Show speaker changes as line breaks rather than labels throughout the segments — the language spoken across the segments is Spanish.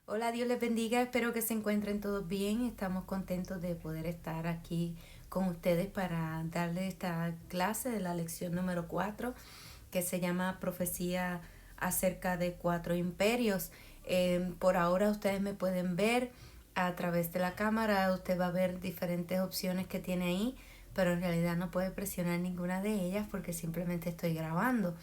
Hola, Dios les bendiga, espero que se encuentren todos bien. Estamos contentos de poder estar aquí con ustedes para darles esta clase de la lección número 4 que se llama Profecía acerca de cuatro imperios. Por ahora ustedes me pueden ver a través de la cámara, usted va a ver diferentes opciones que tiene ahí, pero en realidad no puede presionar ninguna de ellas porque simplemente estoy grabando.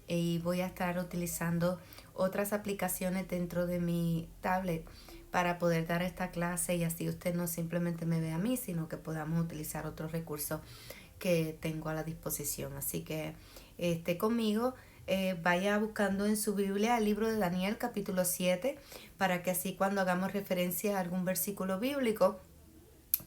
Y voy a estar utilizando otras aplicaciones dentro de mi tablet para poder dar esta clase y así usted no simplemente me ve a mí, sino que podamos utilizar otros recursos que tengo a la disposición. Así que esté conmigo, vaya buscando en su Biblia el libro de Daniel capítulo 7 para que así cuando hagamos referencia a algún versículo bíblico,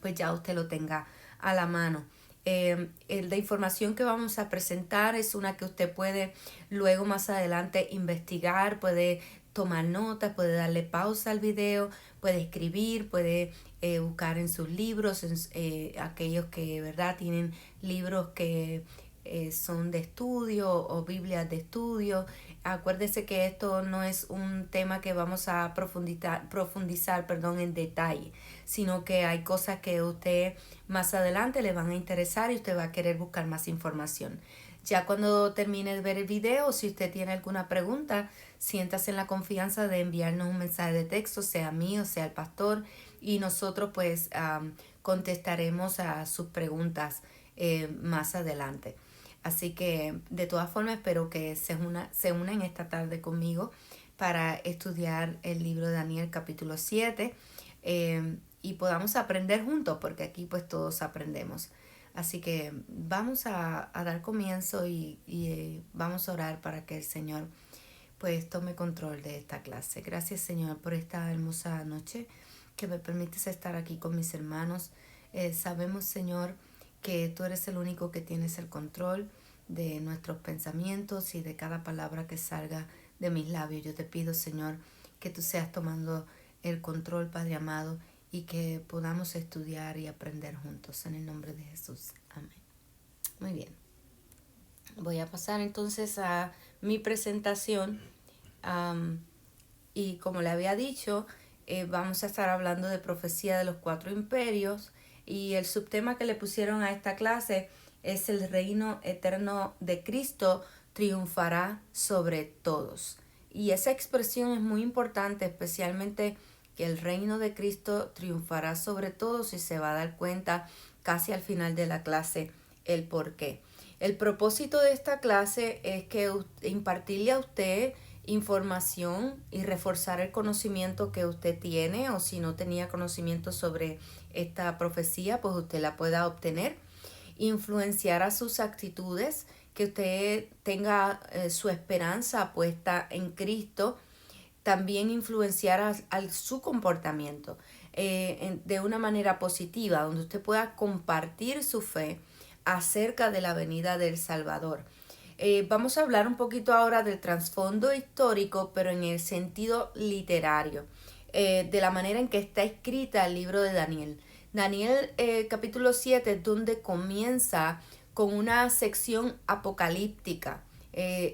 pues ya usted lo tenga a la mano. La información que vamos a presentar es una que usted puede luego más adelante investigar, puede tomar notas, puede darle pausa al video, puede escribir, puede buscar en sus libros, aquellos que verdad tienen libros que son de estudio o Biblias de estudio. Acuérdese que esto no es un tema que vamos a profundizar en detalle, sino que hay cosas que usted más adelante le van a interesar y usted va a querer buscar más información. Ya cuando termine de ver el video, si usted tiene alguna pregunta, siéntase en la confianza de enviarnos un mensaje de texto, sea a mí o sea al pastor, y nosotros pues contestaremos a sus preguntas más adelante. Así que de todas formas espero que se unan esta tarde conmigo para estudiar el libro de Daniel capítulo 7 y podamos aprender juntos porque aquí pues todos aprendemos. Así que vamos a dar comienzo y vamos a orar para que el Señor pues tome control de esta clase. Gracias Señor por esta hermosa noche que me permites estar aquí con mis hermanos. Sabemos Señor que tú eres el único que tienes el control de nuestros pensamientos y de cada palabra que salga de mis labios. Yo te pido, Señor, que tú seas tomando el control, Padre amado, y que podamos estudiar y aprender juntos en el nombre de Jesús. Amén. Muy bien. Voy a pasar entonces a mi presentación. Y como le había dicho, vamos a estar hablando de profecía de los cuatro imperios y el subtema que le pusieron a esta clase es el reino eterno de Cristo triunfará sobre todos. Y esa expresión es muy importante, especialmente que el reino de Cristo triunfará sobre todos y se va a dar cuenta casi al final de la clase el por qué. El propósito de esta clase es que impartirle a usted información y reforzar el conocimiento que usted tiene, o si no tenía conocimiento sobre esta profecía, pues usted la pueda obtener, influenciar a sus actitudes, que usted tenga su esperanza puesta en Cristo, también influenciar a su comportamiento de una manera positiva, donde usted pueda compartir su fe acerca de la venida del Salvador. Vamos a hablar un poquito ahora del trasfondo histórico, pero en el sentido literario, de la manera en que está escrita el libro de Daniel. Daniel capítulo 7 es donde comienza con una sección apocalíptica.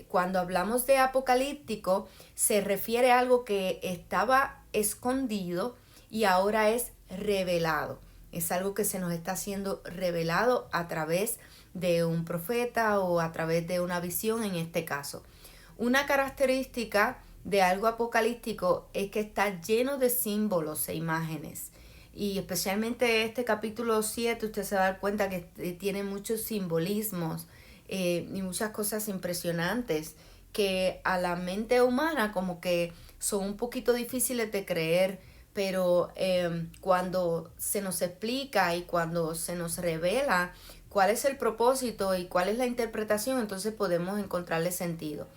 Cuando hablamos de apocalíptico, se refiere a algo que estaba escondido y ahora es revelado. Es algo que se nos está siendo revelado a través de un profeta o a través de una visión en este caso. Una característica de algo apocalíptico es que está lleno de símbolos e imágenes. Y especialmente este capítulo 7 usted se va a dar cuenta que tiene muchos simbolismos y muchas cosas impresionantes que a la mente humana como que son un poquito difíciles de creer, pero cuando se nos explica y cuando se nos revela cuál es el propósito y cuál es la interpretación, entonces podemos encontrarle sentido.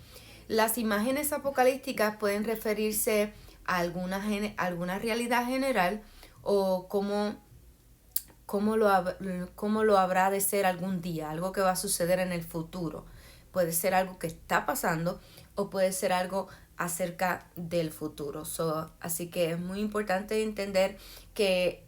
Las imágenes apocalípticas pueden referirse a alguna realidad general o cómo lo habrá de ser algún día, algo que va a suceder en el futuro. Puede ser algo que está pasando o puede ser algo acerca del futuro. Así que es muy importante entender que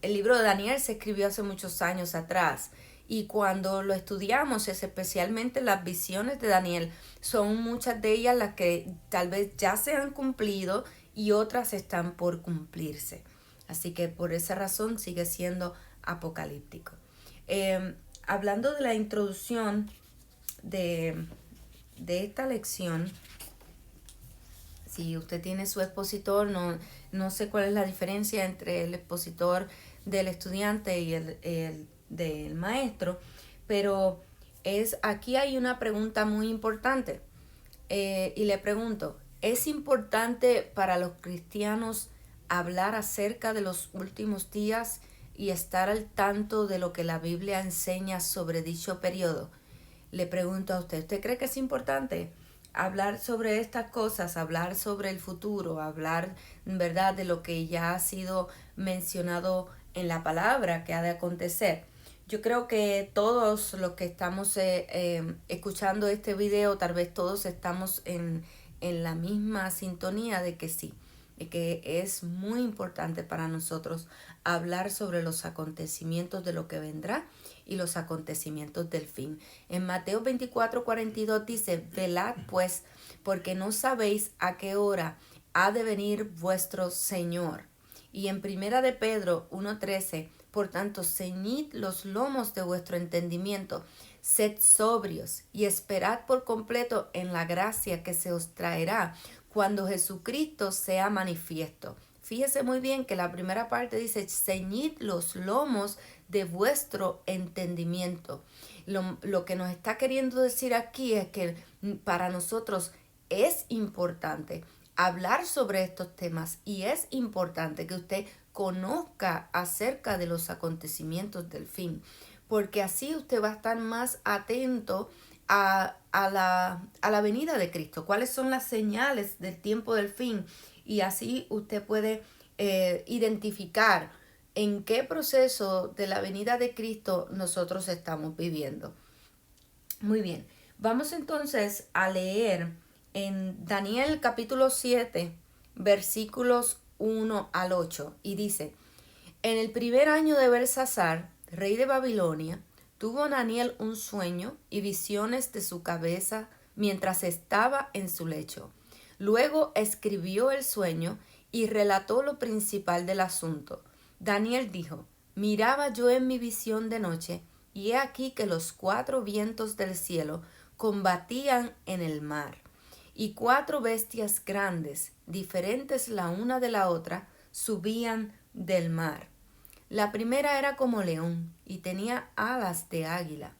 el libro de Daniel se escribió hace muchos años atrás y cuando lo estudiamos, es especialmente las visiones de Daniel, son muchas de ellas las que tal vez ya se han cumplido y otras están por cumplirse. Así que por esa razón sigue siendo apocalíptico. Hablando de la introducción de esta lección, si usted tiene su expositor, no sé cuál es la diferencia entre el expositor del estudiante y el del maestro, pero aquí hay una pregunta muy importante. Y le pregunto, ¿es importante para los cristianos hablar acerca de los últimos días y estar al tanto de lo que la Biblia enseña sobre dicho periodo? Le pregunto a usted, ¿usted cree que es importante hablar sobre estas cosas, hablar sobre el futuro, hablar, verdad, de lo que ya ha sido mencionado en la palabra que ha de acontecer? Yo creo que todos los que estamos escuchando este video, tal vez todos estamos en la misma sintonía de que sí, de que es muy importante para nosotros hablar sobre los acontecimientos de lo que vendrá y los acontecimientos del fin. En Mateo 24:42 dice, velad pues, porque no sabéis a qué hora ha de venir vuestro Señor. Y en Primera de Pedro 1:13, por tanto, ceñid los lomos de vuestro entendimiento, sed sobrios y esperad por completo en la gracia que se os traerá cuando Jesucristo sea manifiesto. Fíjese muy bien que la primera parte dice, ceñid los lomos de vuestro entendimiento. Lo que nos está queriendo decir aquí es que para nosotros es importante hablar sobre estos temas y es importante que usted conozca acerca de los acontecimientos del fin, porque así usted va a estar más atento a la venida de Cristo, cuáles son las señales del tiempo del fin, y así usted puede identificar en qué proceso de la venida de Cristo nosotros estamos viviendo. Muy bien, vamos entonces a leer en Daniel capítulo 7, versículos 1 al 8, y dice, en el primer año de Belsasar, rey de Babilonia, tuvo Daniel un sueño y visiones de su cabeza mientras estaba en su lecho. Luego escribió el sueño y relató lo principal del asunto. Daniel dijo, miraba yo en mi visión de noche, y he aquí que los 4 vientos del cielo combatían en el mar, y 4 bestias grandes, diferentes la una de la otra, subían del mar. La primera era como león y tenía alas de águila.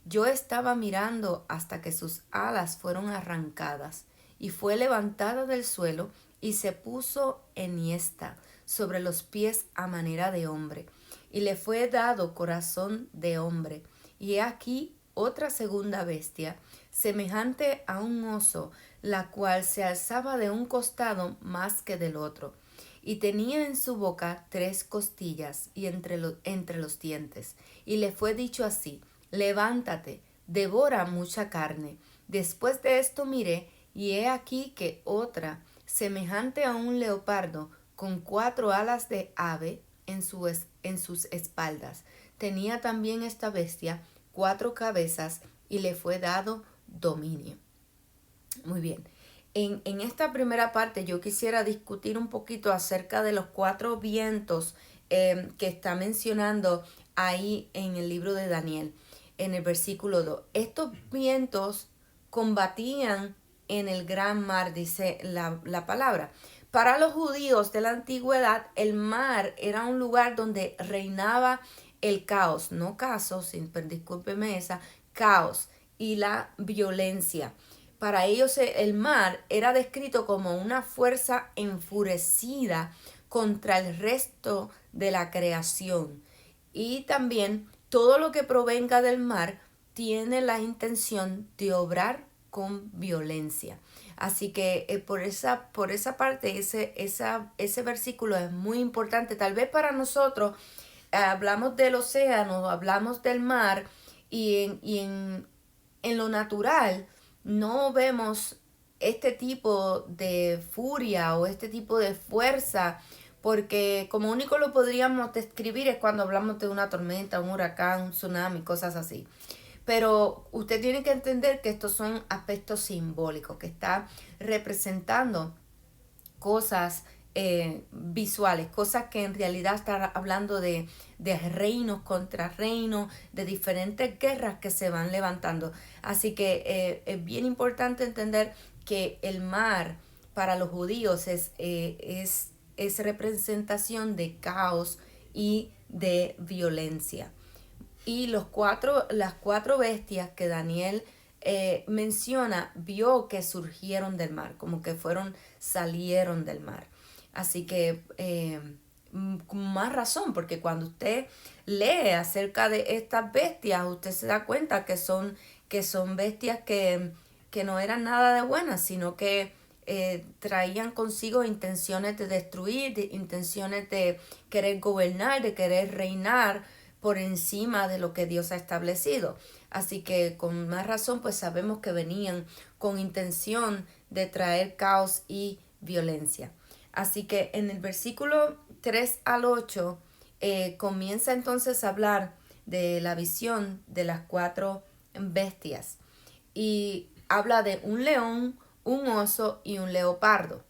Yo estaba mirando hasta que sus alas fueron arrancadas, y fue levantada del suelo y se puso enhiesta sobre los pies a manera de hombre, y le fue dado corazón de hombre. Y he aquí otra segunda bestia, semejante a un oso, la cual se alzaba de un costado más que del otro, y tenía en su boca 3 costillas y entre los dientes. Y le fue dicho así, levántate, devora mucha carne. Después de esto miré, y he aquí que otra, semejante a un leopardo, con 4 alas de ave en sus espaldas. Tenía también esta bestia 4 cabezas, y le fue dado dominio. Muy bien. En esta primera parte yo quisiera discutir un poquito acerca de los 4 vientos que está mencionando ahí en el libro de Daniel, en el versículo 2. Estos vientos combatían en el gran mar, dice la palabra. Para los judíos de la antigüedad, el mar era un lugar donde reinaba el caos, no caos, discúlpeme esa, caos y la violencia. Para ellos el mar era descrito como una fuerza enfurecida contra el resto de la creación. Y también todo lo que provenga del mar tiene la intención de obrar con violencia. Así que por esa parte, ese versículo es muy importante. Tal vez para nosotros hablamos del océano, hablamos del mar, y en lo natural no vemos este tipo de furia o este tipo de fuerza, porque como único lo podríamos describir es cuando hablamos de una tormenta, un huracán, un tsunami, cosas así. Pero usted tiene que entender que estos son aspectos simbólicos que está representando cosas visuales, cosas que en realidad están hablando de reinos contra reinos, de diferentes guerras que se van levantando. Así que es bien importante entender que el mar para los judíos es representación de caos y de violencia. Y las cuatro bestias que Daniel menciona, vio que surgieron del mar, como que salieron del mar. Así que con más razón, porque cuando usted lee acerca de estas bestias, usted se da cuenta que son bestias que no eran nada de buenas, sino que traían consigo intenciones de destruir, intenciones de querer gobernar, de querer reinar por encima de lo que Dios ha establecido. Así que con más razón pues sabemos que venían con intención de traer caos y violencia. Así que en el versículo 3 al 8 comienza entonces a hablar de la visión de las cuatro bestias y habla de un león, un oso y un leopardo.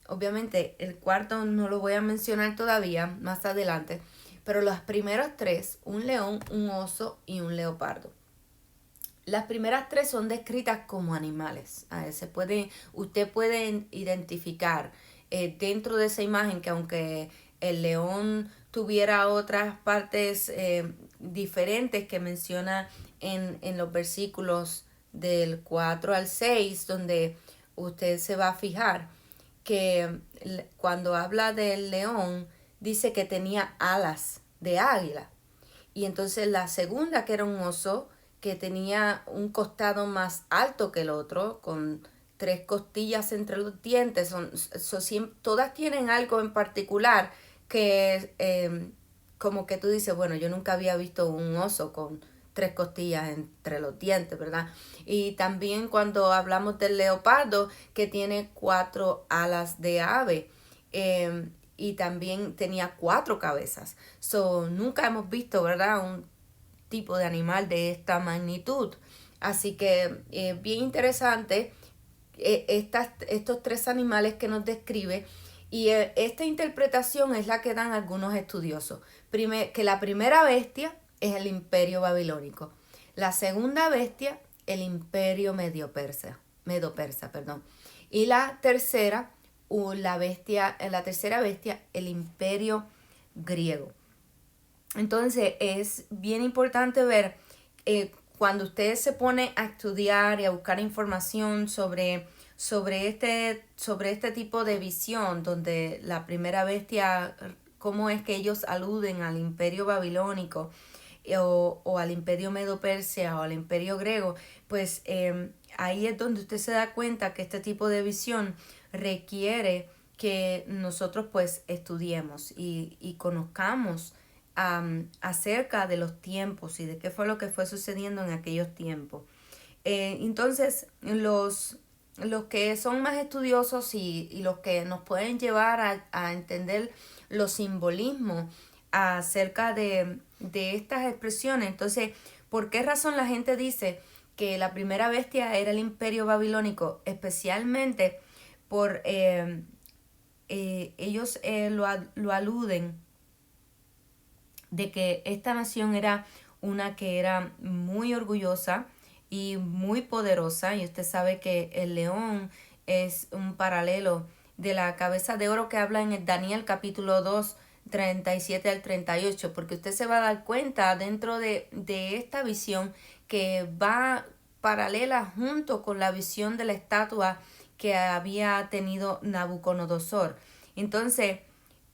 Obviamente el cuarto no lo voy a mencionar todavía, más adelante, pero las primeras tres, un león, un oso y un leopardo. Las primeras tres son descritas como animales. Usted puede identificar dentro de esa imagen que aunque el león tuviera otras partes diferentes que menciona en los versículos del 4 al 6, donde usted se va a fijar que cuando habla del león, dice que tenía alas de águila. Y entonces la segunda, que era un oso, que tenía un costado más alto que el otro, con tres costillas entre los dientes. Todas tienen algo en particular que como que tú dices, bueno, yo nunca había visto un oso con tres costillas entre los dientes, ¿verdad? Y también cuando hablamos del leopardo, que tiene cuatro alas de ave. Y también tenía cuatro cabezas. Nunca hemos visto, ¿verdad?, un tipo de animal de esta magnitud. Así que bien interesante estos tres animales que nos describe. Y esta interpretación es la que dan algunos estudiosos. Que la primera bestia es el imperio babilónico. La segunda bestia, el imperio medo-persa. Y la tercera bestia, el imperio griego. Entonces es bien importante ver cuando usted se pone a estudiar y a buscar información sobre este tipo de visión, donde la primera bestia, cómo es que ellos aluden al imperio babilónico o al imperio medo-persia o al imperio griego, pues ahí es donde usted se da cuenta que este tipo de visión requiere que nosotros pues estudiemos y conozcamos acerca de los tiempos y de qué fue lo que fue sucediendo en aquellos tiempos. Entonces los que son más estudiosos y los que nos pueden llevar a entender los simbolismos acerca de estas expresiones. Entonces, ¿por qué razón la gente dice que la primera bestia era el imperio babilónico? Especialmente por ellos lo aluden de que esta nación era una que era muy orgullosa y muy poderosa, y usted sabe que el león es un paralelo de la cabeza de oro que habla en el Daniel capítulo 2, 37 al 38, porque usted se va a dar cuenta dentro de esta visión que va paralela junto con la visión de la estatua que había tenido Nabucodonosor. Entonces,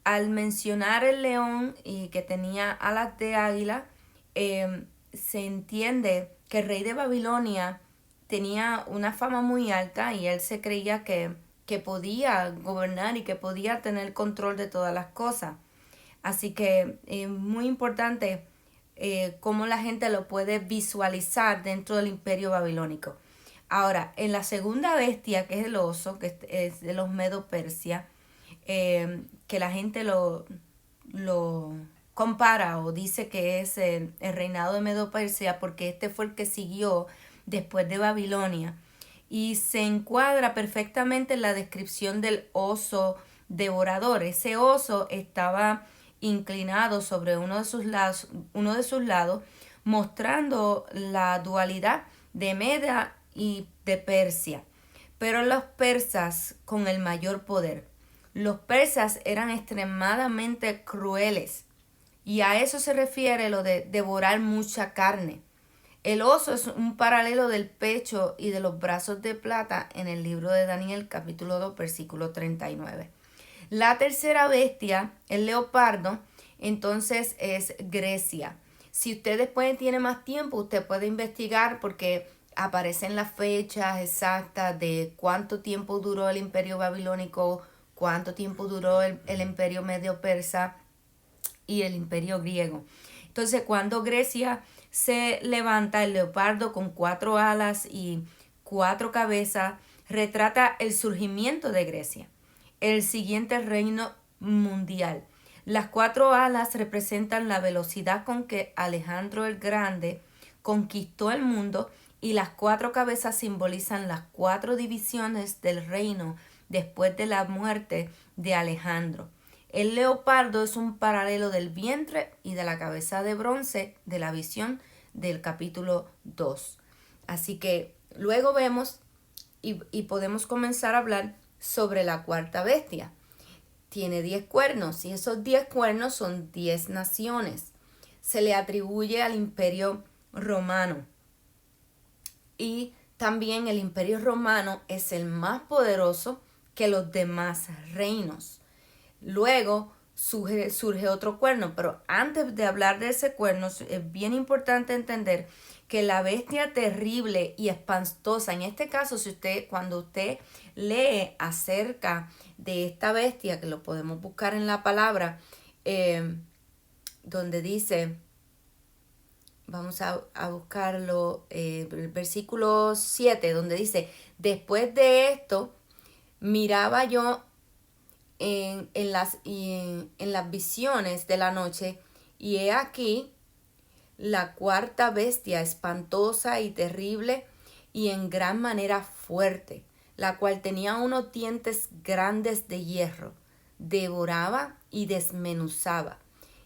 al mencionar el león y que tenía alas de águila, se entiende que el rey de Babilonia tenía una fama muy alta y él se creía que podía gobernar y que podía tener control de todas las cosas. Así que es muy importante cómo la gente lo puede visualizar dentro del imperio babilónico. Ahora, en la segunda bestia, que es el oso, que es de los Medo-Persia, que la gente lo compara o dice que es el reinado de Medo-Persia porque este fue el que siguió después de Babilonia. y se encuadra perfectamente en la descripción del oso devorador. Ese oso estaba inclinado sobre uno de sus lados, mostrando la dualidad de Media y de Persia. Pero los persas con el mayor poder. Los persas eran extremadamente crueles y a eso se refiere lo de devorar mucha carne. El oso es un paralelo del pecho y de los brazos de plata en el libro de Daniel capítulo 2 versículo 39. La tercera bestia, el leopardo, entonces es Grecia. Si usted después tiene más tiempo, usted puede investigar porque aparecen las fechas exactas de cuánto tiempo duró el imperio babilónico, cuánto tiempo duró el imperio medio persa y el imperio griego. Entonces, cuando Grecia se levanta, el leopardo con 4 alas y 4 cabezas retrata el surgimiento de Grecia, el siguiente reino mundial. Las 4 alas representan la velocidad con que Alejandro el Grande conquistó el mundo y las 4 cabezas simbolizan las 4 divisiones del reino después de la muerte de Alejandro. El leopardo es un paralelo del vientre y de la cabeza de bronce de la visión del capítulo 2. Así que luego vemos y podemos comenzar a hablar sobre la cuarta bestia. Tiene 10 cuernos y esos 10 cuernos son 10 naciones. Se le atribuye al imperio romano. Y también el imperio romano es el más poderoso que los demás reinos. Luego surge otro cuerno, pero antes de hablar de ese cuerno es bien importante entender que la bestia terrible y espantosa, en este caso, cuando usted lee acerca de esta bestia, que lo podemos buscar en la palabra, donde dice, vamos a buscarlo, el versículo 7, donde dice, después de esto, miraba yo en las visiones de la noche, y he aquí la cuarta bestia, espantosa y terrible, y en gran manera fuerte, la cual tenía unos dientes grandes de hierro, devoraba y desmenuzaba,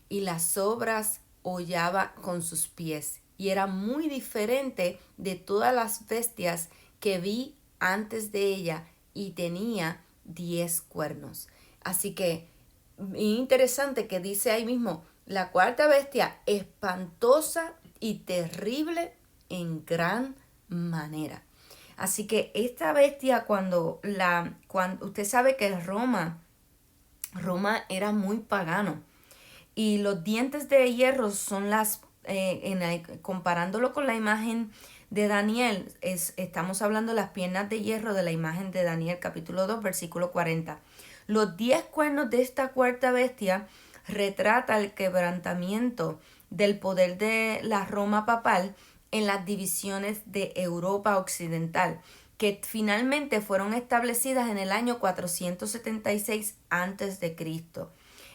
y las sobras hollaba con sus pies, y era muy diferente de todas las bestias que vi antes de ella, y tenía 10 cuernos. Así que interesante que dice ahí mismo, la cuarta bestia, espantosa y terrible en gran manera. Así que esta bestia, cuando usted sabe que Roma era muy pagano, y los dientes de hierro son comparándolo con la imagen de Daniel, estamos hablando de las piernas de hierro de la imagen de Daniel capítulo 2 versículo 40. Los 10 cuernos de esta cuarta bestia retrata el quebrantamiento del poder de la Roma papal en las divisiones de Europa occidental, que finalmente fueron establecidas en el año 476 a.C.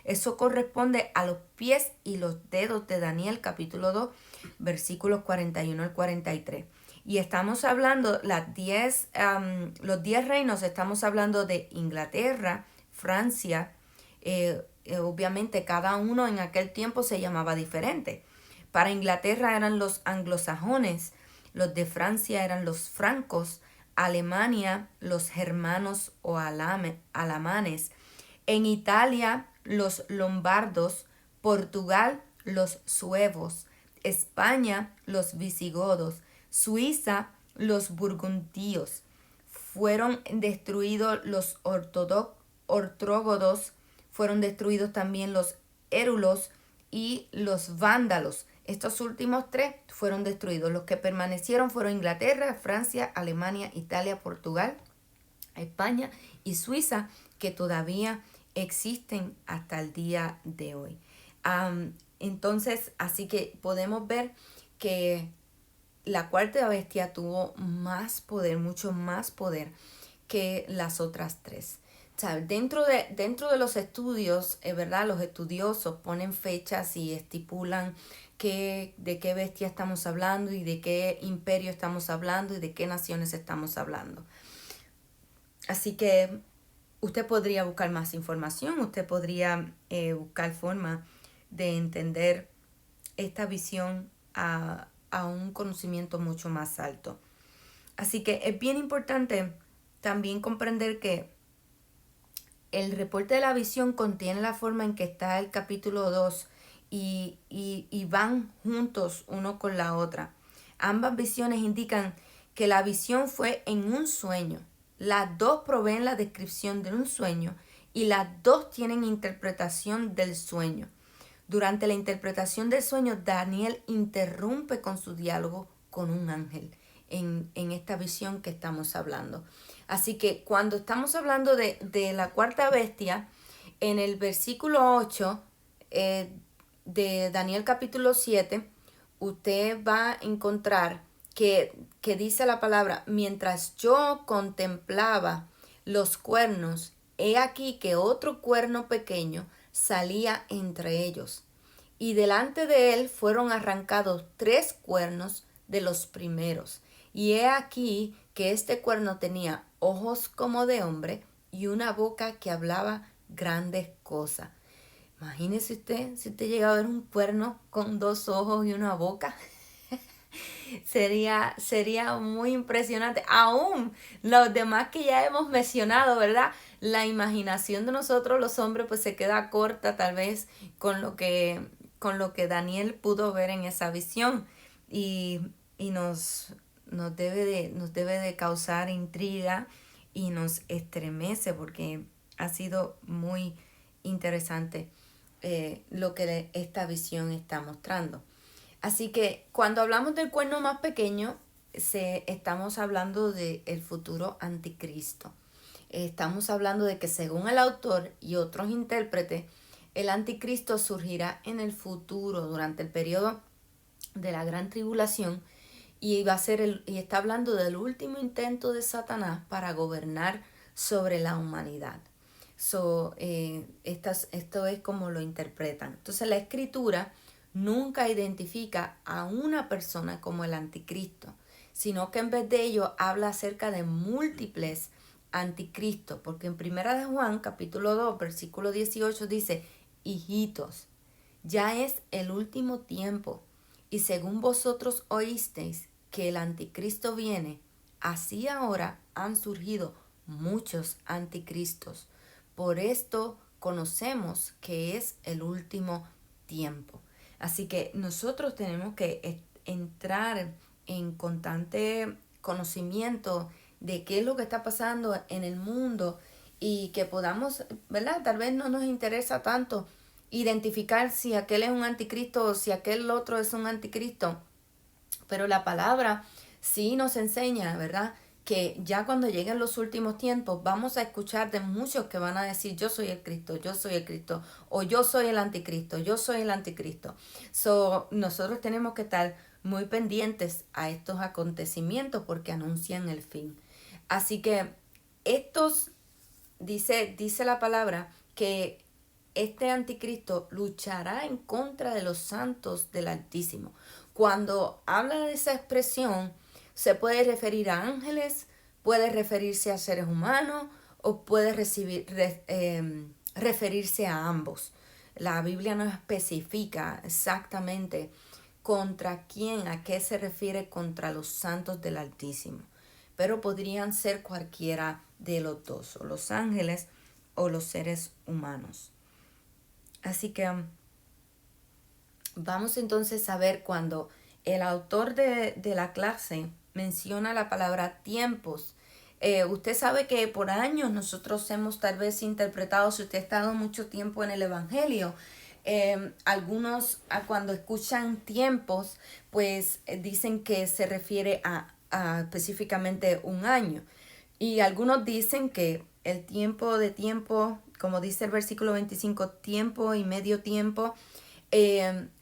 Eso corresponde a los pies y los dedos de Daniel capítulo 2 versículos 41 al 43. Y estamos hablando, los 10 reinos, estamos hablando de Inglaterra, Francia, obviamente cada uno en aquel tiempo se llamaba diferente. Para Inglaterra eran los anglosajones, los de Francia eran los francos, Alemania los germanos o alamanes, en Italia los lombardos, Portugal los suevos, España los visigodos, Suiza los burgundios. Fueron destruidos los ortrógodos, fueron destruidos también los érulos y los vándalos. Estos últimos 3 fueron destruidos. Los que permanecieron fueron Inglaterra, Francia, Alemania, Italia, Portugal, España y Suiza, que todavía existen hasta el día de hoy. Entonces, así que podemos ver que la cuarta bestia tuvo más poder, mucho más poder que las otras 3. O sea, dentro de los estudios, ¿verdad? Los estudiosos ponen fechas y estipulan de qué bestia estamos hablando y de qué imperio estamos hablando y de qué naciones estamos hablando. Así que usted podría buscar más información, usted podría buscar forma de entender esta visión a un conocimiento mucho más alto. Así que es bien importante también comprender que el reporte de la visión contiene la forma en que está el capítulo 2 y van juntos uno con la otra. Ambas visiones indican que la visión fue en un sueño. Las dos proveen la descripción de un sueño y las dos tienen interpretación del sueño. Durante la interpretación del sueño, Daniel interrumpe con su diálogo con un ángel en esta visión que estamos hablando. Así que cuando estamos hablando de la cuarta bestia, en el versículo 8 de Daniel capítulo 7, usted va a encontrar que dice la palabra, mientras yo contemplaba los cuernos, he aquí que otro cuerno pequeño salía entre ellos, y delante de él fueron arrancados 3 cuernos de los primeros. Y he aquí que este cuerno tenía ojos como de hombre y una boca que hablaba grandes cosas. Imagínese usted, si usted llega a ver un cuerno con 2 ojos y una boca. Sería muy impresionante. Aún los demás que ya hemos mencionado, ¿verdad? La imaginación de nosotros los hombres pues se queda corta tal vez con lo que Daniel pudo ver en esa visión y nos debe de causar intriga y nos estremece porque ha sido muy interesante lo que esta visión está mostrando. Así que cuando hablamos del cuerno más pequeño, estamos hablando del futuro anticristo. Estamos hablando de que según el autor y otros intérpretes, el anticristo surgirá en el futuro, durante el periodo de la gran tribulación, y está hablando del último intento de Satanás para gobernar sobre la humanidad. Esto es como lo interpretan. Entonces la escritura nunca identifica a una persona como el anticristo, sino que en vez de ello habla acerca de múltiples anticristos, porque en 1 de Juan, capítulo 2, versículo 18 dice, hijitos, ya es el último tiempo, y según vosotros oísteis que el anticristo viene, así ahora han surgido muchos anticristos. Por esto conocemos que es el último tiempo. Así que nosotros tenemos que entrar en constante conocimiento de qué es lo que está pasando en el mundo y que podamos, ¿verdad? Tal vez no nos interesa tanto identificar si aquel es un anticristo o si aquel otro es un anticristo, pero la palabra sí nos enseña, ¿verdad?, que ya cuando lleguen los últimos tiempos vamos a escuchar de muchos que van a decir yo soy el Cristo, o yo soy el anticristo, yo soy el anticristo. Nosotros tenemos que estar muy pendientes a estos acontecimientos porque anuncian el fin. Así que dice la palabra que este anticristo luchará en contra de los santos del Altísimo. Cuando habla de esa expresión, se puede referir a ángeles, puede referirse a seres humanos o puede referirse a ambos. La Biblia no especifica exactamente contra quién, a qué se refiere contra los santos del Altísimo, pero podrían ser cualquiera de los dos, o los ángeles o los seres humanos. Así que vamos entonces a ver cuando el autor de la clase menciona la palabra tiempos. Usted sabe que por años nosotros hemos tal vez interpretado, si usted ha estado mucho tiempo en el Evangelio, algunos cuando escuchan tiempos, pues dicen que se refiere a específicamente un año. Y algunos dicen que el tiempo de tiempo, como dice el versículo 25, tiempo y medio tiempo,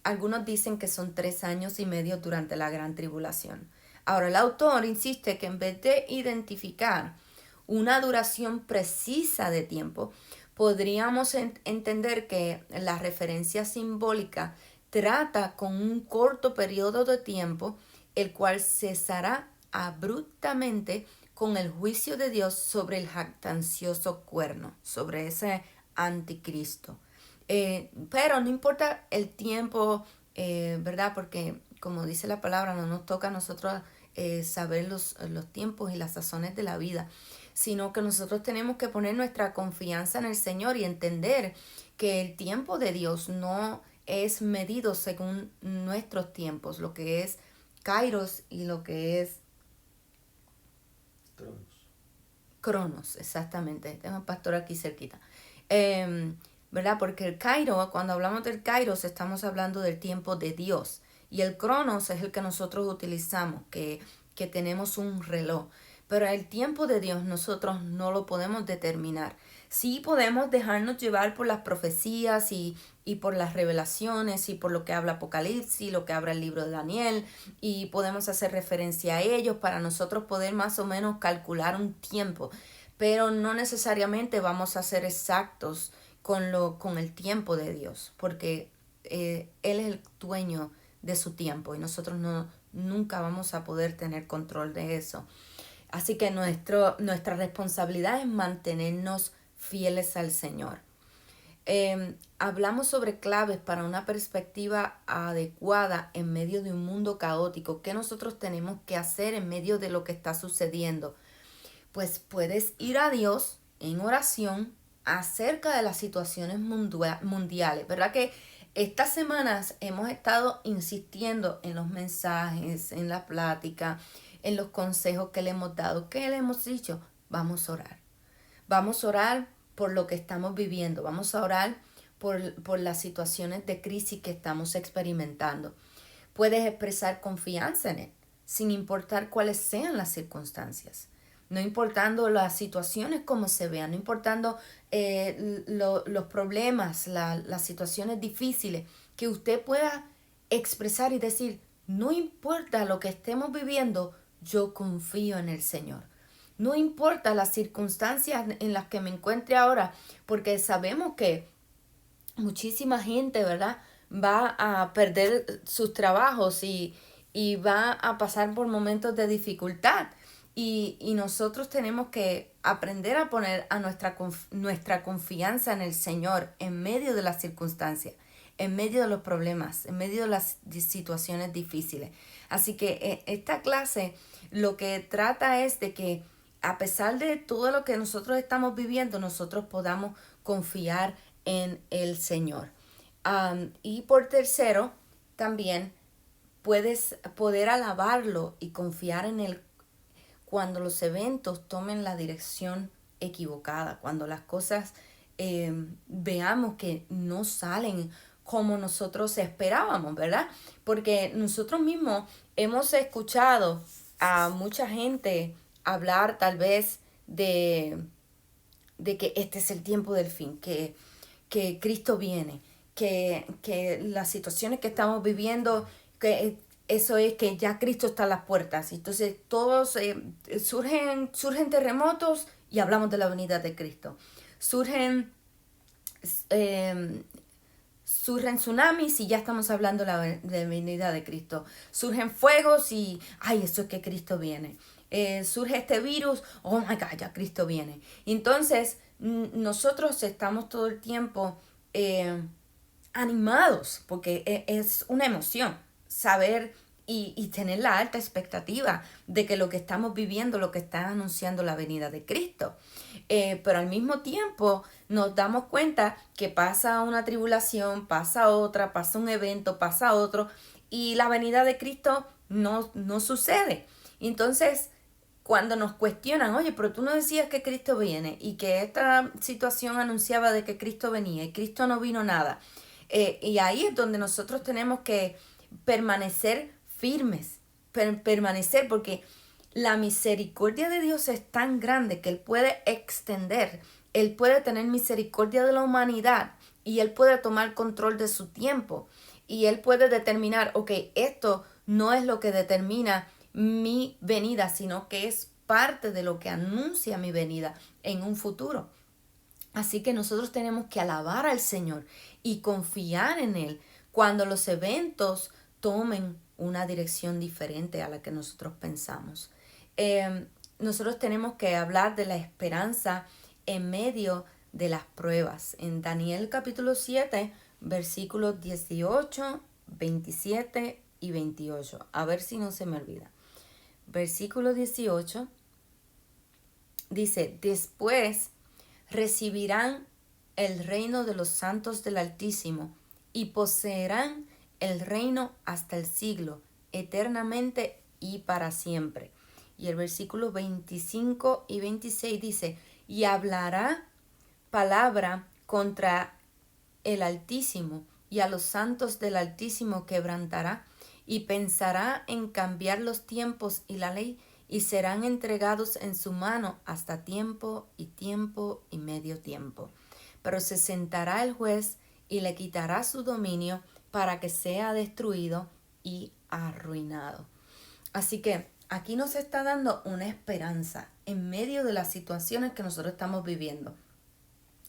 algunos dicen que son 3 años y medio durante la gran tribulación. Ahora, el autor insiste que en vez de identificar una duración precisa de tiempo, podríamos entender que la referencia simbólica trata con un corto periodo de tiempo, el cual cesará abruptamente con el juicio de Dios sobre el jactancioso cuerno, sobre ese anticristo. Pero no importa el tiempo, ¿verdad? Porque como dice la palabra, no nos toca a nosotros saber los tiempos y las sazones de la vida, sino que nosotros tenemos que poner nuestra confianza en el Señor y entender que el tiempo de Dios no es medido según nuestros tiempos, lo que es Kairos y lo que es Cronos, exactamente. Tengo un pastor aquí cerquita. ¿Verdad? Porque el Kairos, cuando hablamos del Kairos, estamos hablando del tiempo de Dios. Y el Cronos es el que nosotros utilizamos, que tenemos un reloj. Pero el tiempo de Dios nosotros no lo podemos determinar. Sí podemos dejarnos llevar por las profecías y por las revelaciones y por lo que habla Apocalipsis, lo que habla el libro de Daniel, y podemos hacer referencia a ellos para nosotros poder más o menos calcular un tiempo, pero no necesariamente vamos a ser exactos con el tiempo de Dios, porque Él es el dueño de su tiempo y nosotros nunca vamos a poder tener control de eso. Así que nuestra responsabilidad es mantenernos fieles al Señor. Hablamos sobre claves para una perspectiva adecuada en medio de un mundo caótico. ¿Qué nosotros tenemos que hacer en medio de lo que está sucediendo? Pues puedes ir a Dios en oración acerca de las situaciones mundiales, ¿verdad? Que estas semanas hemos estado insistiendo en los mensajes, en la plática, en los consejos que le hemos dado. ¿Qué le hemos dicho? Vamos a orar. Vamos a orar por lo que estamos viviendo. Vamos a orar por las situaciones de crisis que estamos experimentando. Puedes expresar confianza en Él, sin importar cuáles sean las circunstancias. No importando las situaciones como se vean, no importando los problemas, las situaciones difíciles, que usted pueda expresar y decir, no importa lo que estemos viviendo, yo confío en el Señor. No importa las circunstancias en las que me encuentre ahora, porque sabemos que muchísima gente, ¿verdad? Va a perder sus trabajos y va a pasar por momentos de dificultad. Y nosotros tenemos que aprender a poner a nuestra confianza en el Señor en medio de las circunstancias, en medio de los problemas, en medio de las situaciones difíciles. Así que esta clase lo que trata es de que a pesar de todo lo que nosotros estamos viviendo, nosotros podamos confiar en el Señor. Y por tercero, también puedes poder alabarlo y confiar en Él cuando los eventos tomen la dirección equivocada, cuando las cosas veamos que no salen como nosotros esperábamos, ¿verdad? Porque nosotros mismos hemos escuchado a mucha gente hablar tal vez de que este es el tiempo del fin, que Cristo viene, que las situaciones que estamos viviendo, que eso es que ya Cristo está a las puertas. Entonces todos surgen terremotos y hablamos de la venida de Cristo. Surgen tsunamis y ya estamos hablando de la venida de Cristo. Surgen fuegos y, ay, eso es que Cristo viene. Surge este virus, oh my God, ya Cristo viene. Entonces, nosotros estamos todo el tiempo animados, porque es una emoción saber y tener la alta expectativa de que lo que estamos viviendo, lo que está anunciando la venida de Cristo. Pero al mismo tiempo nos damos cuenta que pasa una tribulación, pasa otra, pasa un evento, pasa otro, y la venida de Cristo no sucede. Entonces, cuando nos cuestionan, oye, pero tú no decías que Cristo viene y que esta situación anunciaba de que Cristo venía y Cristo no vino nada. Y ahí es donde nosotros tenemos que permanecer firmes, permanecer, porque la misericordia de Dios es tan grande que Él puede extender, Él puede tener misericordia de la humanidad y Él puede tomar control de su tiempo y Él puede determinar, ok, esto no es lo que determina mi venida, sino que es parte de lo que anuncia mi venida en un futuro. Así que nosotros tenemos que alabar al Señor y confiar en Él, cuando los eventos tomen una dirección diferente a la que nosotros pensamos. Nosotros tenemos que hablar de la esperanza en medio de las pruebas. En Daniel capítulo 7, versículos 18, 27 y 28. A ver si no se me olvida. Versículo 18 dice: después recibirán el reino de los santos del Altísimo y poseerán el reino hasta el siglo, eternamente y para siempre. Y el versículo 25 y 26 dice: y hablará palabra contra el Altísimo, y a los santos del Altísimo quebrantará, y pensará en cambiar los tiempos y la ley, y serán entregados en su mano hasta tiempo y medio tiempo. Pero se sentará el juez y le quitará su dominio para que sea destruido y arruinado. Así que aquí nos está dando una esperanza en medio de las situaciones que nosotros estamos viviendo.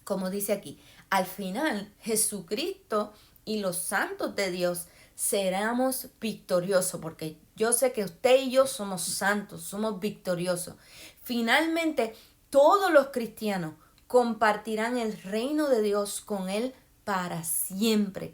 Como dice aquí, al final Jesucristo y los santos de Dios seremos victoriosos, porque yo sé que usted y yo somos santos, somos victoriosos. Finalmente, todos los cristianos compartirán el reino de Dios con Él para siempre.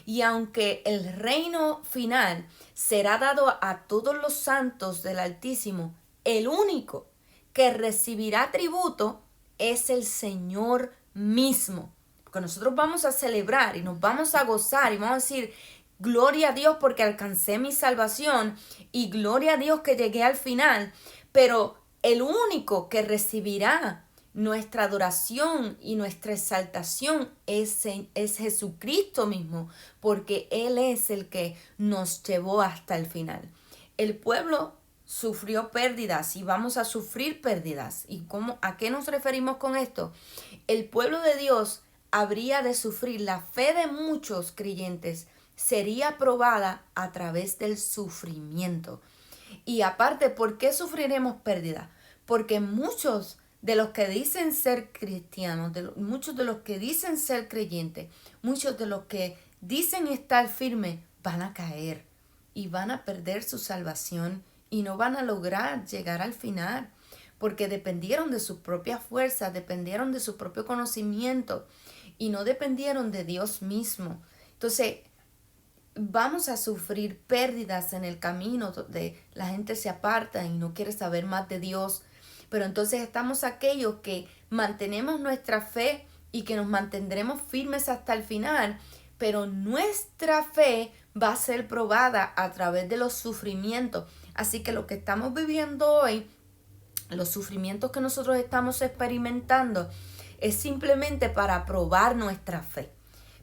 Y aunque el reino final será dado a todos los santos del Altísimo, el único que recibirá tributo es el Señor mismo. Porque nosotros vamos a celebrar y nos vamos a gozar y vamos a decir: gloria a Dios porque alcancé mi salvación y gloria a Dios que llegué al final. Pero el único que recibirá nuestra adoración y nuestra exaltación es Jesucristo mismo, porque Él es el que nos llevó hasta el final. El pueblo sufrió pérdidas y vamos a sufrir pérdidas. ¿Y a qué nos referimos con esto? El pueblo de Dios habría de sufrir. La fe de muchos creyentes sería probada a través del sufrimiento. Y aparte, ¿por qué sufriremos pérdida? Porque muchos de los que dicen ser cristianos, muchos de los que dicen ser creyentes, muchos de los que dicen estar firmes, van a caer y van a perder su salvación y no van a lograr llegar al final, porque dependieron de sus propias fuerzas, dependieron de su propio conocimiento y no dependieron de Dios mismo. Entonces, vamos a sufrir pérdidas en el camino donde la gente se aparta y no quiere saber más de Dios. Pero entonces estamos aquellos que mantenemos nuestra fe y que nos mantendremos firmes hasta el final, pero nuestra fe va a ser probada a través de los sufrimientos. Así que lo que estamos viviendo hoy, los sufrimientos que nosotros estamos experimentando, es simplemente para probar nuestra fe,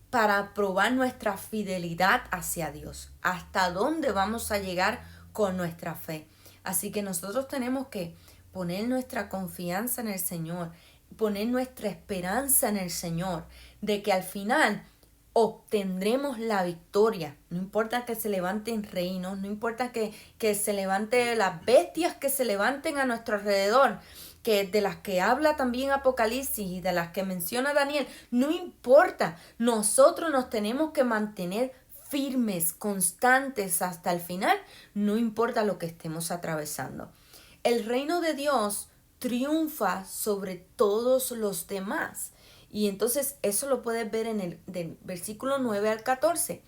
para probar nuestra fidelidad hacia Dios, hasta dónde vamos a llegar con nuestra fe. Así que nosotros tenemos que poner nuestra confianza en el Señor, poner nuestra esperanza en el Señor, de que al final obtendremos la victoria. No importa que se levanten reinos, no importa que se levanten las bestias que se levanten a nuestro alrededor, que de las que habla también Apocalipsis y de las que menciona Daniel, no importa, nosotros nos tenemos que mantener firmes, constantes hasta el final, no importa lo que estemos atravesando. El reino de Dios triunfa sobre todos los demás. Y entonces eso lo puedes ver en el del versículo 9 al 14.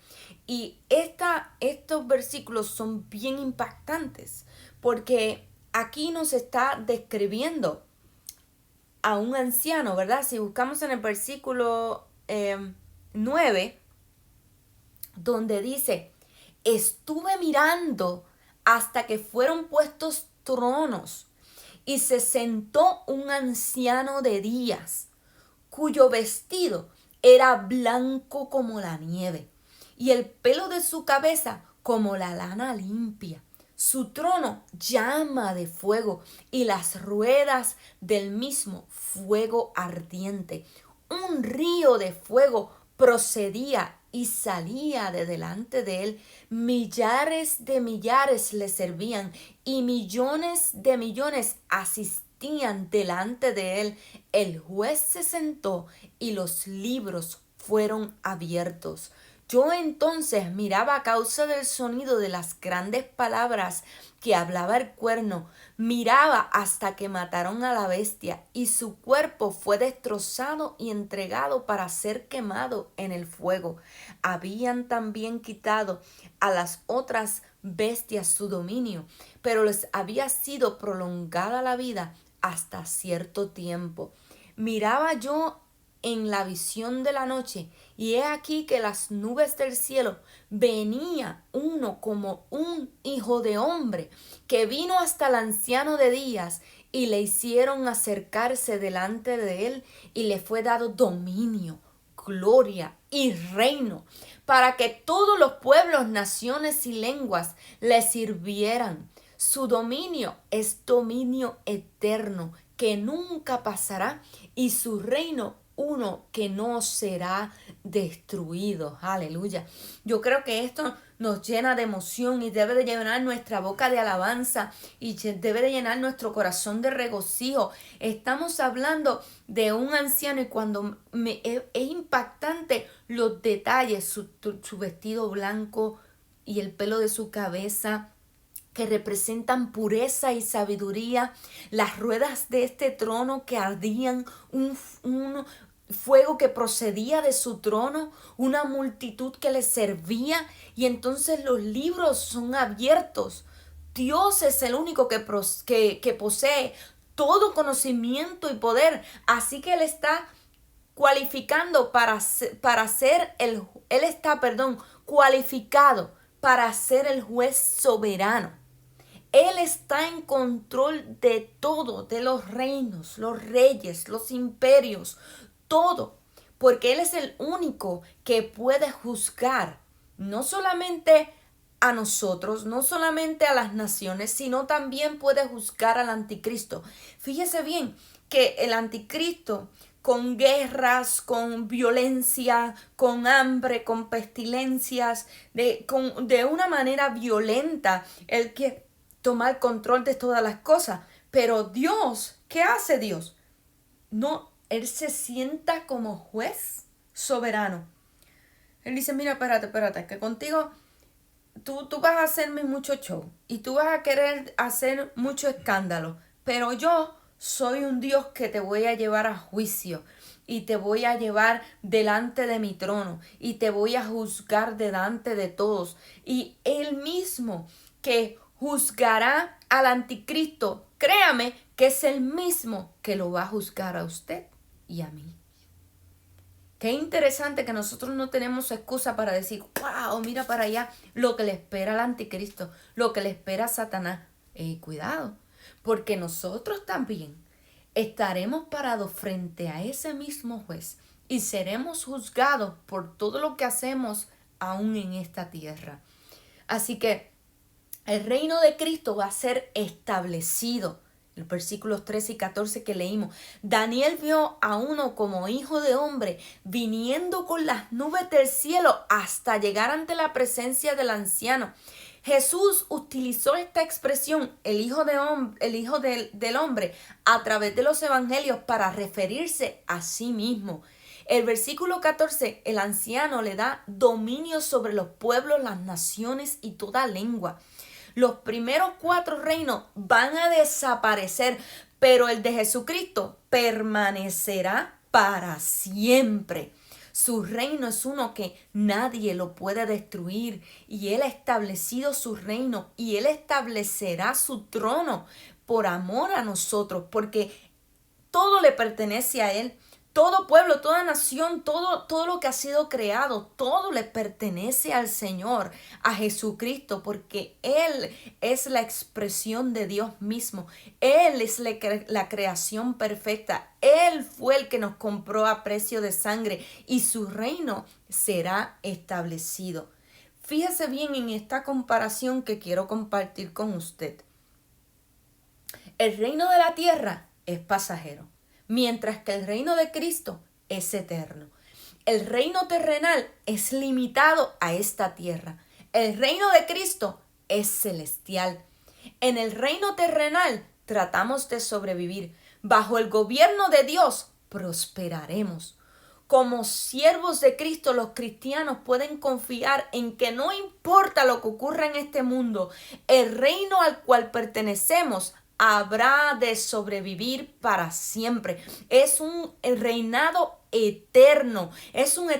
Y estos versículos son bien impactantes porque aquí nos está describiendo a un anciano, ¿verdad? Si buscamos en el versículo 9, donde dice: estuve mirando hasta que fueron puestos tronos y se sentó un anciano de días, cuyo vestido era blanco como la nieve y el pelo de su cabeza como la lana limpia. Su trono llama de fuego y las ruedas del mismo fuego ardiente. Un río de fuego procedía y salía de delante de él. Millares de millares le servían y millones de millones asistían delante de él. El juez se sentó y los libros fueron abiertos. Yo entonces miraba a causa del sonido de las grandes palabras que hablaba el cuerno, miraba hasta que mataron a la bestia y su cuerpo fue destrozado y entregado para ser quemado en el fuego. Habían también quitado a las otras bestias su dominio, pero les había sido prolongada la vida hasta cierto tiempo. Miraba yo en la visión de la noche, y he aquí que las nubes del cielo venía uno como un hijo de hombre, que vino hasta el anciano de días, y le hicieron acercarse delante de él, y le fue dado dominio, gloria y reino, para que todos los pueblos, naciones y lenguas le sirvieran. Su dominio es dominio eterno, que nunca pasará, y su reino uno que no será destruido. Aleluya. Yo creo que esto nos llena de emoción y debe de llenar nuestra boca de alabanza y debe de llenar nuestro corazón de regocijo. Estamos hablando de un anciano y cuando es impactante los detalles, su vestido blanco y el pelo de su cabeza, que representan pureza y sabiduría, las ruedas de este trono que ardían, un fuego que procedía de su trono, una multitud que le servía, y entonces los libros son abiertos. Dios es el único que posee todo conocimiento y poder, así que Él está cualificando cualificado para ser el juez soberano. Él está en control de todo, de los reinos, los reyes, los imperios, todo, porque Él es el único que puede juzgar, no solamente a nosotros, no solamente a las naciones, sino también puede juzgar al anticristo. Fíjese bien que el anticristo, con guerras, con violencia, con hambre, con pestilencias, de una manera violenta, Él quiere tomar control de todas las cosas. Pero Dios, ¿qué hace Dios? No, Él se sienta como juez soberano. Él dice, mira, espérate, que contigo tú vas a hacerme mucho show y tú vas a querer hacer mucho escándalo, pero yo soy un Dios que te voy a llevar a juicio y te voy a llevar delante de mi trono y te voy a juzgar delante de todos. Y Él mismo que juzgará al anticristo, créame que es el mismo que lo va a juzgar a usted y a mí. Qué interesante que nosotros no tenemos excusa para decir, wow, mira para allá lo que le espera al anticristo, lo que le espera a Satanás. Cuidado, porque nosotros también estaremos parados frente a ese mismo juez y seremos juzgados por todo lo que hacemos aún en esta tierra. Así que el reino de Cristo va a ser establecido. Los versículos 13 y 14 que leímos. Daniel vio a uno como hijo de hombre viniendo con las nubes del cielo hasta llegar ante la presencia del anciano. Jesús utilizó esta expresión, el hijo del hombre, a través de los evangelios para referirse a sí mismo. El versículo 14, el anciano le da dominio sobre los pueblos, las naciones y toda lengua. Los primeros 4 reinos van a desaparecer, pero el de Jesucristo permanecerá para siempre. Su reino es uno que nadie lo puede destruir y Él ha establecido su reino y Él establecerá su trono por amor a nosotros, porque todo le pertenece a Él. Todo pueblo, toda nación, todo lo que ha sido creado, todo le pertenece al Señor, a Jesucristo, porque Él es la expresión de Dios mismo. Él es la creación perfecta. Él fue el que nos compró a precio de sangre y su reino será establecido. Fíjese bien en esta comparación que quiero compartir con usted. El reino de la tierra es pasajero, mientras que el reino de Cristo es eterno. El reino terrenal es limitado a esta tierra. El reino de Cristo es celestial. En el reino terrenal tratamos de sobrevivir. Bajo el gobierno de Dios prosperaremos. como siervos de Cristo, los cristianos pueden confiar en que no importa lo que ocurra en este mundo, el reino al cual pertenecemos habrá de sobrevivir para siempre. Es un reinado eterno, es un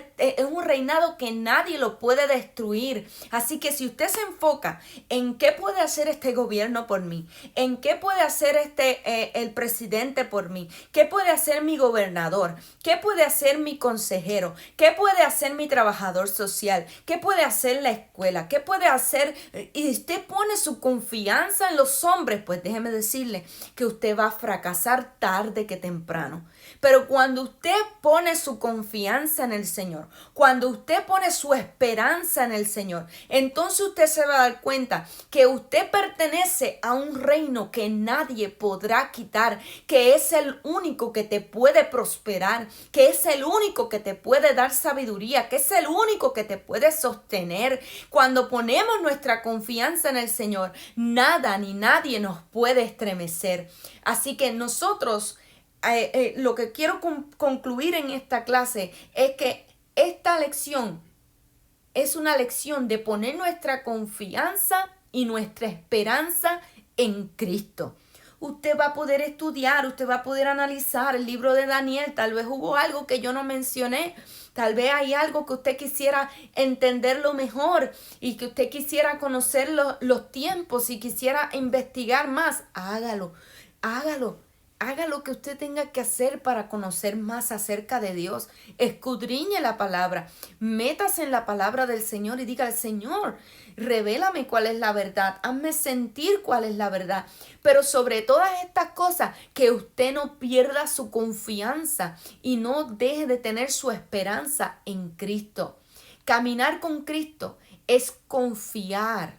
reinado que nadie lo puede destruir. Así que si usted se enfoca en qué puede hacer este gobierno por mí, en qué puede hacer el presidente por mí, qué puede hacer mi gobernador, qué puede hacer mi consejero, qué puede hacer mi trabajador social, qué puede hacer la escuela, qué puede hacer, y usted pone su confianza en los hombres, pues déjeme decirle que usted va a fracasar tarde que temprano. Pero cuando usted pone su confianza en el Señor, cuando usted pone su esperanza en el Señor, entonces usted se va a dar cuenta que usted pertenece a un reino que nadie podrá quitar, que es el único que te puede prosperar, que es el único que te puede dar sabiduría, que es el único que te puede sostener. Cuando ponemos nuestra confianza en el Señor, nada ni nadie nos puede estremecer. Así que nosotros lo que quiero concluir en esta clase es que esta lección es una lección de poner nuestra confianza y nuestra esperanza en Cristo. Usted va a poder estudiar, usted va a poder analizar el libro de Daniel. Tal vez hubo algo que yo no mencioné. Tal vez hay algo que usted quisiera entenderlo mejor y que usted quisiera conocer los tiempos y quisiera investigar más. Hágalo, hágalo. Haga lo que usted tenga que hacer para conocer más acerca de Dios. Escudriñe la palabra. Métase en la palabra del Señor y diga al Señor, revélame cuál es la verdad. Hazme sentir cuál es la verdad. Pero sobre todas estas cosas, que usted no pierda su confianza y no deje de tener su esperanza en Cristo. Caminar con Cristo es confiar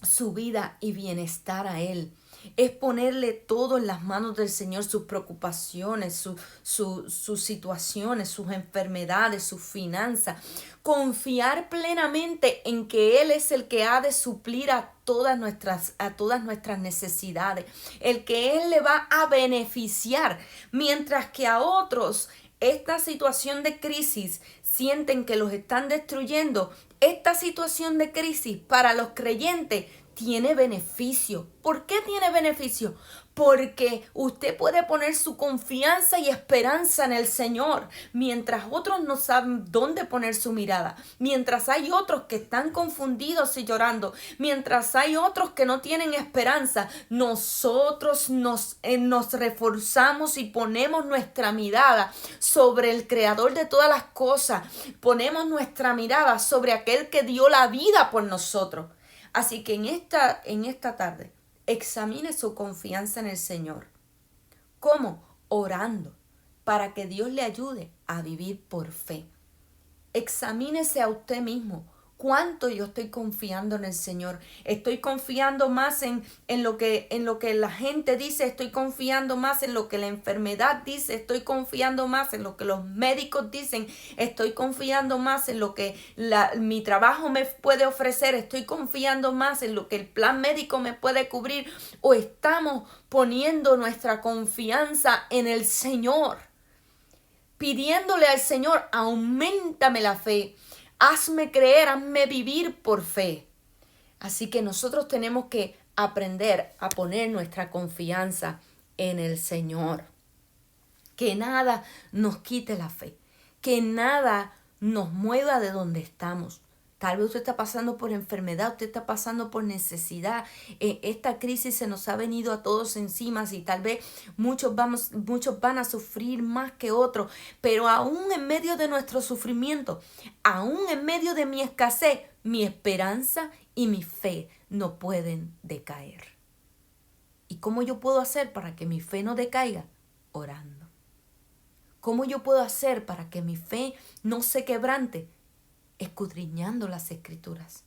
su vida y bienestar a Él. Es ponerle todo en las manos del Señor, sus preocupaciones, sus situaciones, sus enfermedades, sus finanzas. Confiar plenamente en que Él es el que ha de suplir a todas nuestras necesidades. El que Él le va a beneficiar, mientras que a otros esta situación de crisis sienten que los están destruyendo. Esta situación de crisis para los creyentes tiene beneficio. ¿Por qué tiene beneficio? Porque usted puede poner su confianza y esperanza en el Señor, mientras otros no saben dónde poner su mirada, mientras hay otros que están confundidos y llorando, mientras hay otros que no tienen esperanza. Nosotros nos reforzamos y ponemos nuestra mirada sobre el Creador de todas las cosas. Ponemos nuestra mirada sobre aquel que dio la vida por nosotros. Así que en esta tarde, examine su confianza en el Señor. ¿Cómo? Orando para que Dios le ayude a vivir por fe. Examínese a usted mismo. ¿Cuánto yo estoy confiando en el Señor? Estoy confiando más en lo que la gente dice. Estoy confiando más en lo que la enfermedad dice. Estoy confiando más en lo que los médicos dicen. Estoy confiando más en lo que mi trabajo me puede ofrecer. Estoy confiando más en lo que el plan médico me puede cubrir. O estamos poniendo nuestra confianza en el Señor, pidiéndole al Señor, auméntame la fe. Hazme creer, hazme vivir por fe. Así que nosotros tenemos que aprender a poner nuestra confianza en el Señor. Que nada nos quite la fe. Que nada nos mueva de donde estamos. Tal vez usted está pasando por enfermedad, usted está pasando por necesidad. Esta crisis se nos ha venido a todos encima y tal vez muchos van a sufrir más que otros. Pero aún en medio de nuestro sufrimiento, aún en medio de mi escasez, mi esperanza y mi fe no pueden decaer. ¿Y cómo yo puedo hacer para que mi fe no decaiga? Orando. ¿Cómo yo puedo hacer para que mi fe no se quebrante? Escudriñando las Escrituras,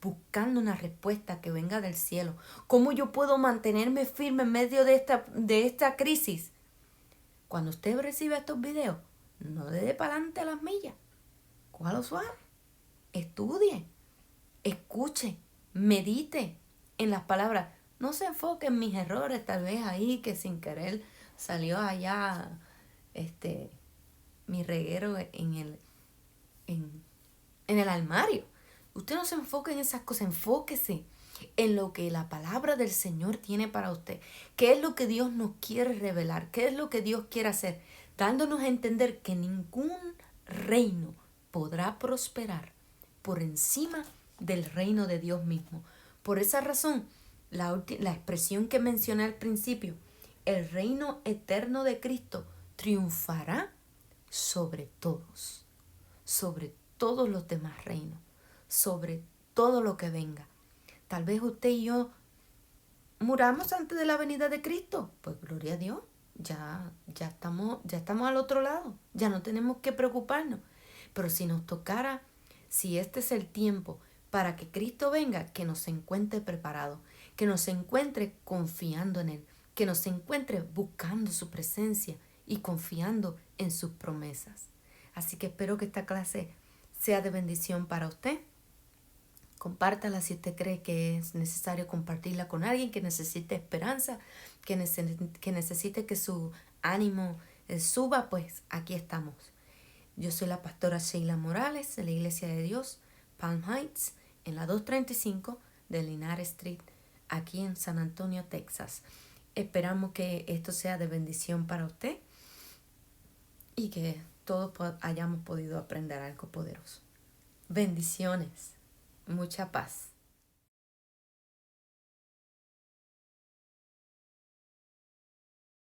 buscando una respuesta que venga del cielo. ¿Cómo yo puedo mantenerme firme en medio de esta crisis? Cuando usted reciba estos videos, no le dé para adelante a las millas. Cójalo suave. Estudie, escuche, medite en las palabras. No se enfoque en mis errores, tal vez ahí que sin querer salió allá mi reguero en, en el armario. Usted no se enfoque en esas cosas, enfóquese en lo que la palabra del Señor tiene para usted. ¿Qué es lo que Dios nos quiere revelar? ¿Qué es lo que Dios quiere hacer? Dándonos a entender que ningún reino podrá prosperar por encima del reino de Dios mismo. Por esa razón, la expresión que mencioné al principio, el reino eterno de Cristo triunfará sobre todos los demás reinos, sobre todo lo que venga. Tal vez usted y yo muramos antes de la venida de Cristo. Pues gloria a Dios, ya estamos al otro lado, ya no tenemos que preocuparnos. Pero si nos tocara, si este es el tiempo para que Cristo venga, que nos encuentre preparados, que nos encuentre confiando en Él, que nos encuentre buscando su presencia y confiando en sus promesas. Así que espero que esta clase sea de bendición para usted. Compártala si usted cree que es necesario compartirla con alguien que necesite esperanza, que necesite que su ánimo suba, pues aquí estamos. Yo soy la pastora Sheila Morales de la Iglesia de Dios, Palm Heights, en la 235 de Linares Street, aquí en San Antonio, Texas. Esperamos que esto sea de bendición para usted y que todos hayamos podido aprender algo poderoso. Bendiciones. Mucha paz.